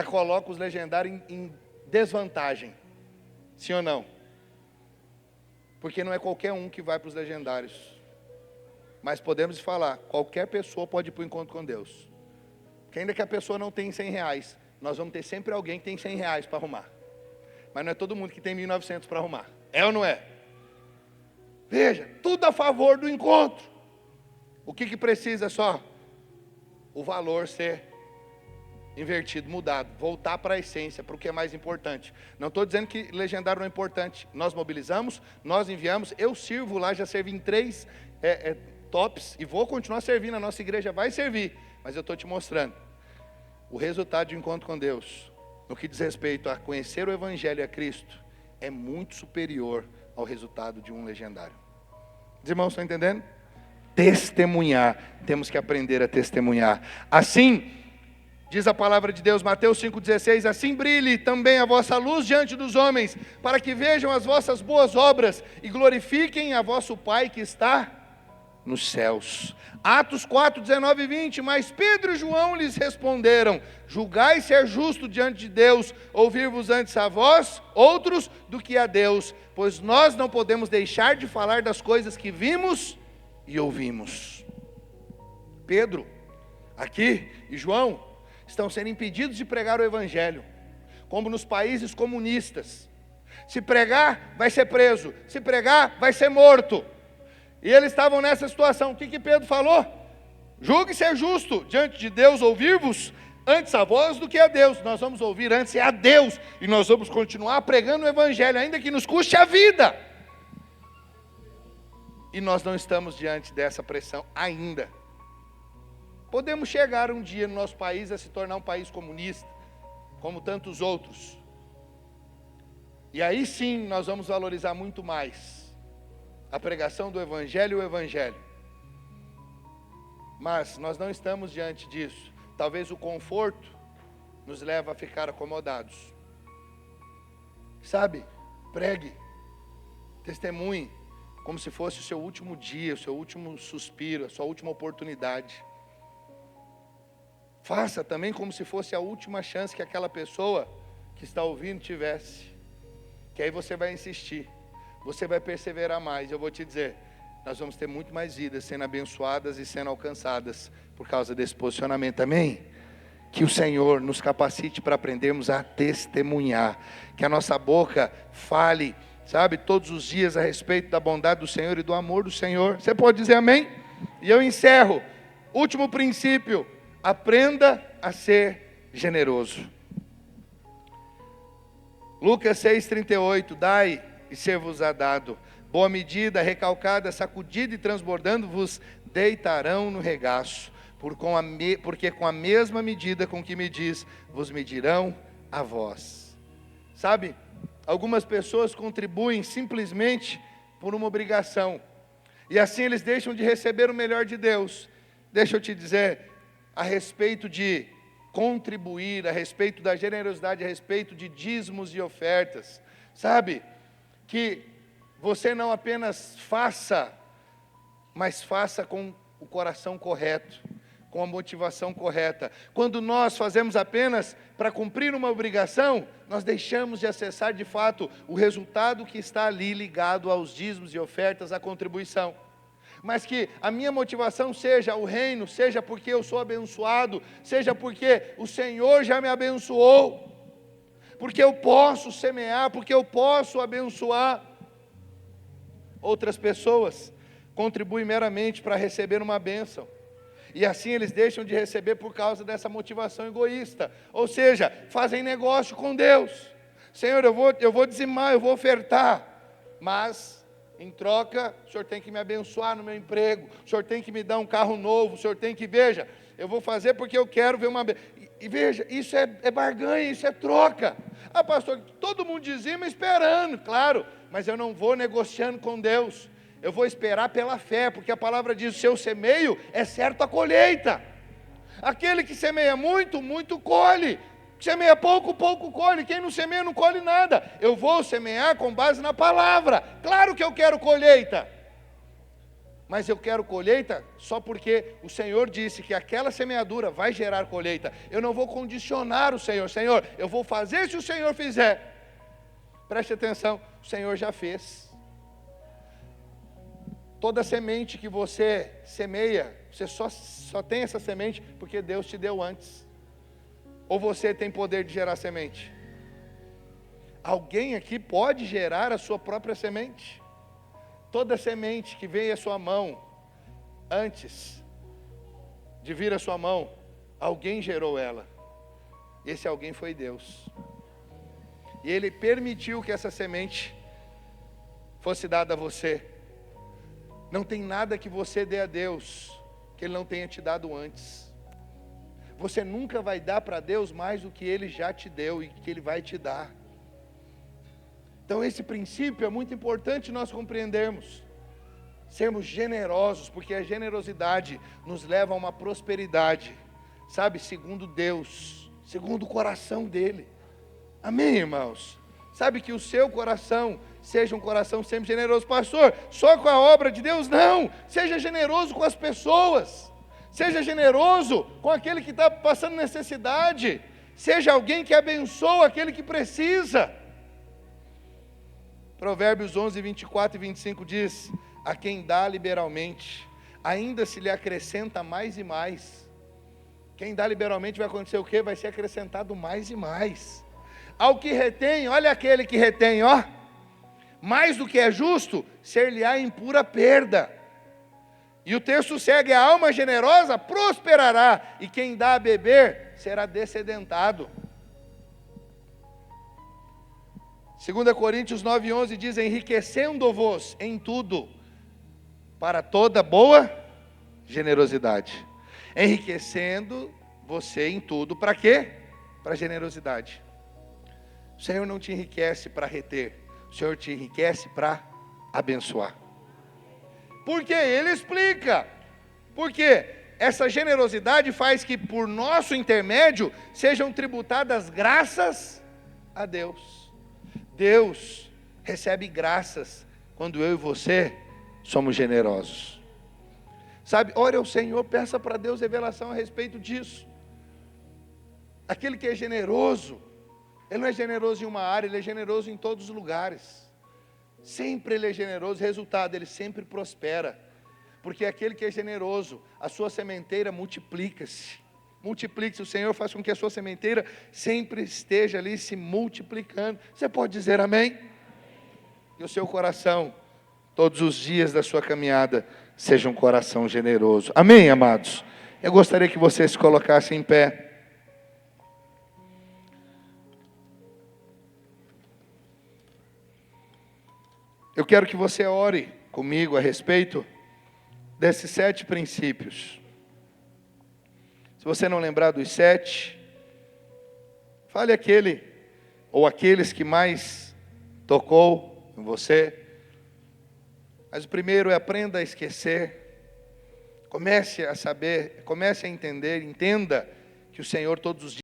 coloca os legendários em desvantagem, sim ou não? Porque não é qualquer um que vai para os legendários, mas podemos falar, qualquer pessoa pode ir para o encontro com Deus, porque ainda que a pessoa não tenha R$ 100, nós vamos ter sempre alguém que tem R$ 100 para arrumar, mas não é todo mundo que tem 1.900 para arrumar, é ou não é? Veja, tudo a favor do encontro. O que precisa só? O valor ser invertido, mudado, voltar para a essência, para o que é mais importante. Não estou dizendo que legendário não é importante. Nós mobilizamos, nós enviamos, eu sirvo lá, já servi em 3 tops e vou continuar servindo, a nossa igreja vai servir, mas eu estou te mostrando o resultado de um encontro com Deus, no que diz respeito a conhecer o Evangelho e a Cristo, é muito superior ao resultado de um legendário. Os irmãos estão entendendo? Testemunhar, temos que aprender a testemunhar. Assim, diz a palavra de Deus, Mateus 5,16, assim brilhe também a vossa luz diante dos homens, para que vejam as vossas boas obras e glorifiquem a vosso Pai que está nos céus. Atos 4, 19 e 20, mas Pedro e João lhes responderam, julgai ser justo diante de Deus, ouvir-vos antes a vós, outros, do que a Deus, pois nós não podemos deixar de falar das coisas que vimos e ouvimos. Pedro, aqui, e João, estão sendo impedidos de pregar o Evangelho, como nos países comunistas. Se pregar, vai ser preso, se pregar, vai ser morto. E eles estavam nessa situação. O que Pedro falou? Julgue ser justo diante de Deus, ouvir-vos antes a vós do que a Deus. Nós vamos ouvir antes a Deus, e nós vamos continuar pregando o Evangelho, ainda que nos custe a vida. E nós não estamos diante dessa pressão ainda. Podemos chegar um dia no nosso país a se tornar um país comunista, como tantos outros. E aí sim nós vamos valorizar muito mais a pregação do Evangelho e o Evangelho. Mas nós não estamos diante disso. Talvez o conforto nos leve a ficar acomodados. Sabe? Pregue, testemunhe, como se fosse o seu último dia, o seu último suspiro, a sua última oportunidade. Faça também como se fosse a última chance que aquela pessoa que está ouvindo tivesse. Que aí você vai insistir, você vai perseverar mais. Eu vou te dizer, nós vamos ter muito mais vidas sendo abençoadas e sendo alcançadas por causa desse posicionamento, amém? Que o Senhor nos capacite para aprendermos a testemunhar, que a nossa boca fale, sabe, todos os dias a respeito da bondade do Senhor e do amor do Senhor. Você pode dizer amém? E eu encerro, último princípio, aprenda a ser generoso. Lucas 6,38, dai e ser-vos-á dado, boa medida, recalcada, sacudida e transbordando, vos deitarão no regaço, porque com a mesma medida com que medis, vos medirão a vós. Sabe, algumas pessoas contribuem simplesmente por uma obrigação, e assim eles deixam de receber o melhor de Deus. Deixa eu te dizer, a respeito de contribuir, a respeito da generosidade, a respeito de dízimos e ofertas, sabe, que você não apenas faça, mas faça com o coração correto, com a motivação correta. Quando nós fazemos apenas para cumprir uma obrigação, nós deixamos de acessar de fato o resultado que está ali ligado aos dízimos e ofertas, à contribuição. Mas que a minha motivação seja o reino, seja porque eu sou abençoado, seja porque o Senhor já me abençoou, porque eu posso semear, porque eu posso abençoar. Outras pessoas contribuem meramente para receber uma bênção, e assim eles deixam de receber por causa dessa motivação egoísta, ou seja, fazem negócio com Deus. Senhor, eu vou dizimar, eu vou ofertar, mas Em troca, o Senhor tem que me abençoar no meu emprego, o Senhor tem que me dar um carro novo, o Senhor tem que, veja, eu vou fazer porque eu quero ver uma... E veja, isso é barganha, isso é troca. Ah, pastor, todo mundo dizima esperando, claro, mas eu não vou negociando com Deus. Eu vou esperar pela fé, porque a palavra diz, o seu semeio é certo a colheita. Aquele que semeia muito, muito colhe. Semeia pouco, pouco colhe. Quem não semeia não colhe nada. Eu vou semear com base na palavra. Claro que eu quero colheita. Mas eu quero colheita só porque o Senhor disse que aquela semeadura vai gerar colheita. Eu não vou condicionar o Senhor. Senhor, eu vou fazer se o Senhor fizer. Preste atenção, o Senhor já fez. Toda semente que você semeia, você só tem essa semente porque Deus te deu antes. Ou você tem poder de gerar semente? Alguém aqui pode gerar a sua própria semente? Toda semente que vem à sua mão, antes de vir à sua mão, alguém gerou ela. Esse alguém foi Deus. E Ele permitiu que essa semente fosse dada a você. Não tem nada que você dê a Deus que Ele não tenha te dado antes. Você nunca vai dar para Deus mais do que Ele já te deu e que Ele vai te dar. Então esse princípio é muito importante nós compreendermos. Sermos generosos, porque a generosidade nos leva a uma prosperidade, sabe, segundo Deus, segundo o coração dEle. Amém, irmãos? Sabe, que o seu coração seja um coração sempre generoso. Pastor, só com a obra de Deus? Não, seja generoso com as pessoas. Seja generoso com aquele que está passando necessidade. Seja alguém que abençoa aquele que precisa. Provérbios 11, 24 e 25 diz: a quem dá liberalmente, ainda se lhe acrescenta mais e mais. Quem dá liberalmente vai acontecer o quê? Vai ser acrescentado mais e mais. Ao que retém, olha aquele que retém, ó, mais do que é justo, ser-lhe-á em pura perda. E o texto segue: a alma generosa prosperará, e quem dá a beber será descedentado. 2 Coríntios 9:11 diz: enriquecendo-vos em tudo, para toda boa generosidade. Enriquecendo você em tudo, para quê? Para generosidade. O Senhor não te enriquece para reter, o Senhor te enriquece para abençoar. Por quê? Ele explica. Porque essa generosidade faz que por nosso intermédio sejam tributadas graças a Deus. Deus recebe graças quando eu e você somos generosos. Sabe, ore ao Senhor, peça para Deus revelação a respeito disso. Aquele que é generoso, ele não é generoso em uma área, ele é generoso em todos os lugares. Sempre ele é generoso, resultado, ele sempre prospera. Porque aquele que é generoso, a sua sementeira multiplica-se. Multiplique-se, o Senhor faz com que a sua sementeira sempre esteja ali se multiplicando. Você pode dizer amém? E o seu coração, todos os dias da sua caminhada, seja um coração generoso. Amém, amados? Eu gostaria que você se colocasse em pé. Eu quero que você ore comigo a respeito desses 7 princípios. Se você não lembrar dos 7, fale aquele ou aqueles que mais tocou em você. Mas o primeiro é: aprenda a esquecer. Comece a saber, comece a entender, entenda que o Senhor todos os dias